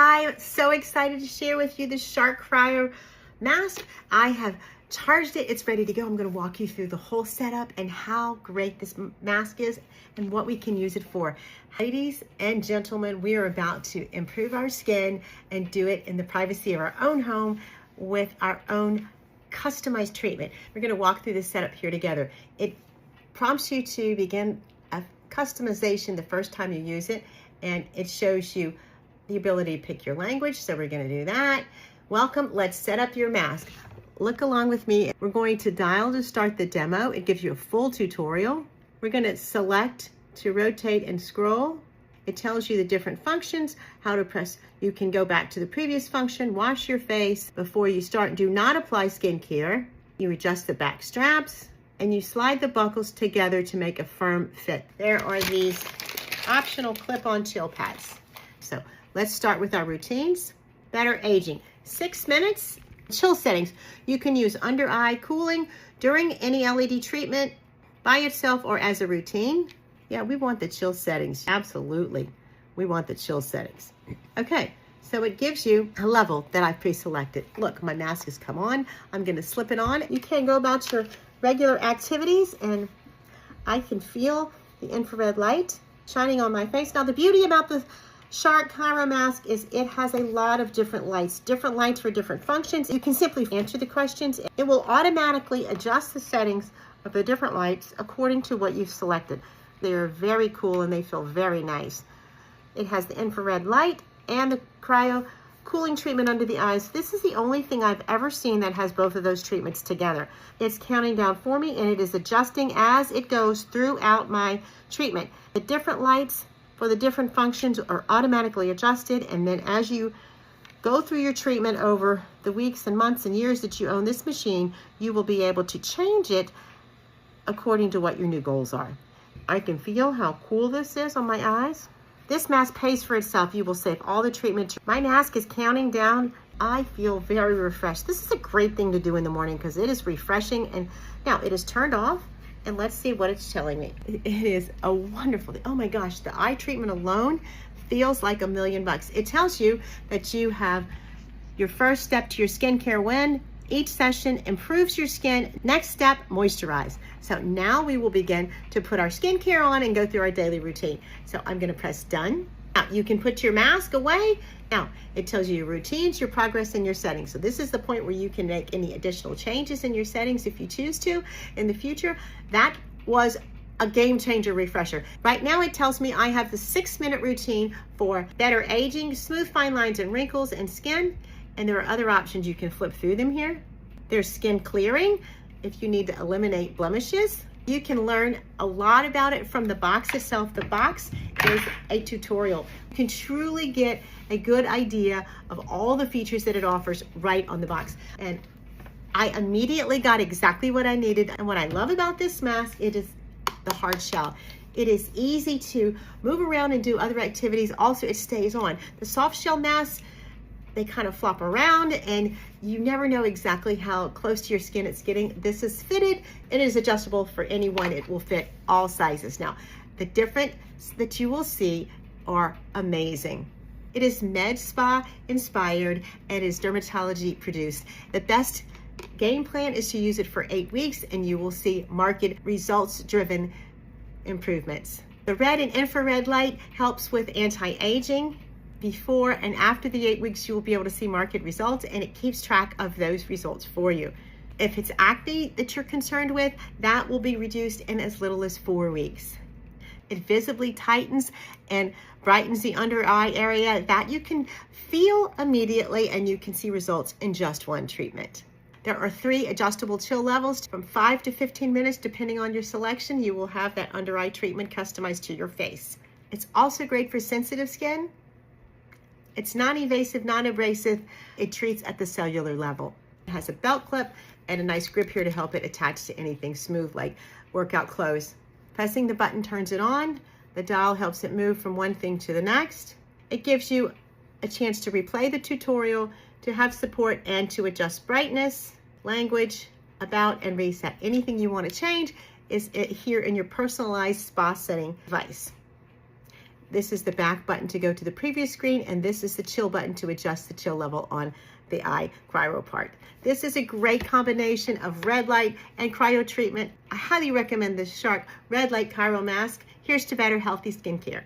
Hi, so excited to share with you the Shark Cryo mask. I have charged it, it's ready to go. I'm gonna walk you through the whole setup and how great this mask is and what we can use it for. Ladies and gentlemen, we are about to improve our skin and do it in the privacy of our own home with our own customized treatment. We're gonna walk through this setup here together. It prompts you to begin a customization the first time you use it, and it shows you the ability to pick your language, so we're going to do that. Welcome, let's set up your mask. Look along with me. We're going to dial to start the demo. It gives you a full tutorial. We're going to select to rotate and scroll. It tells you the different functions, how to press. You can go back to the previous function, wash your face before you start. Do not apply skincare. You adjust the back straps and you slide the buckles together to make a firm fit. There are these optional clip-on chill pads. So let's start with our routines. Better aging, 6 minutes. Chill settings, you can use under eye cooling during any LED treatment by itself or as a routine. Yeah, we want the chill settings, absolutely. We want the chill settings. Okay, so it gives you a level that I've pre-selected. Look, my mask has come on. I'm gonna slip it on. You can go about your regular activities and I can feel the infrared light shining on my face. Now the beauty about the Shark Cryo mask is it has a lot of different lights for different functions. You can simply answer the questions. It will automatically adjust the settings of the different lights according to what you've selected. They are very cool and they feel very nice. It has the infrared light and the cryo cooling treatment under the eyes. This is the only thing I've ever seen that has both of those treatments together. It's counting down for me and it is adjusting as it goes throughout my treatment. The different lights for the different functions are automatically adjusted, and then as you go through your treatment over the weeks and months and years that you own this machine, you will be able to change it according to what your new goals are. I can feel how cool this is on my eyes. This mask pays for itself. You will save all the treatment. My mask is counting down. I feel very refreshed. This is a great thing to do in the morning because it is refreshing. And now it is turned off. And let's see what it's telling me. It is a wonderful thing. Oh my gosh, the eye treatment alone feels like $1 million. It tells you that you have your first step to your skincare when each session improves your skin. Next step, moisturize. So now we will begin to put our skincare on and go through our daily routine. So I'm gonna press done. Now you can put your mask away. Now it tells you your routines, your progress, and your settings. So this is the point where you can make any additional changes in your settings if you choose to in the future. That was a game changer refresher. Right now it tells me I have the 6-minute routine for better aging, smooth fine lines and wrinkles and skin. And there are other options. You can flip through them here. There's skin clearing if you need to eliminate blemishes. You can learn a lot about it from the box itself. The box is a tutorial. You can truly get a good idea of all the features that it offers right on the box. And I immediately got exactly what I needed. And what I love about this mask, it is the hard shell. It is easy to move around and do other activities. Also, it stays on. The soft shell masks, they kind of flop around and you never know exactly how close to your skin it's getting. This is fitted. It is adjustable for anyone. It will fit all sizes. Now, the difference that you will see are amazing. It is med spa inspired and is dermatology produced. The best game plan is to use it for 8 weeks and you will see marked results driven improvements. The red and infrared light helps with anti-aging. Before and after the 8 weeks, you will be able to see marked results and it keeps track of those results for you. If it's acne that you're concerned with, that will be reduced in as little as 4 weeks. It visibly tightens and brightens the under eye area that you can feel immediately and you can see results in just one treatment. There are 3 adjustable chill levels from 5 to 15 minutes depending on your selection. You will have that under eye treatment customized to your face. It's also great for sensitive skin. It's non-invasive, non-abrasive. It treats at the cellular level. It has a belt clip and a nice grip here to help it attach to anything smooth like workout clothes. Pressing the button turns it on. The dial helps it move from one thing to the next. It gives you a chance to replay the tutorial, to have support, and to adjust brightness, language, about, and reset. Anything you want to change is here in your personalized spa setting device. This is the back button to go to the previous screen, and this is the chill button to adjust the chill level on the eye cryo part. This is a great combination of red light and cryo treatment. I highly recommend this Shark Red Light Cryo Mask. Here's to better healthy skincare.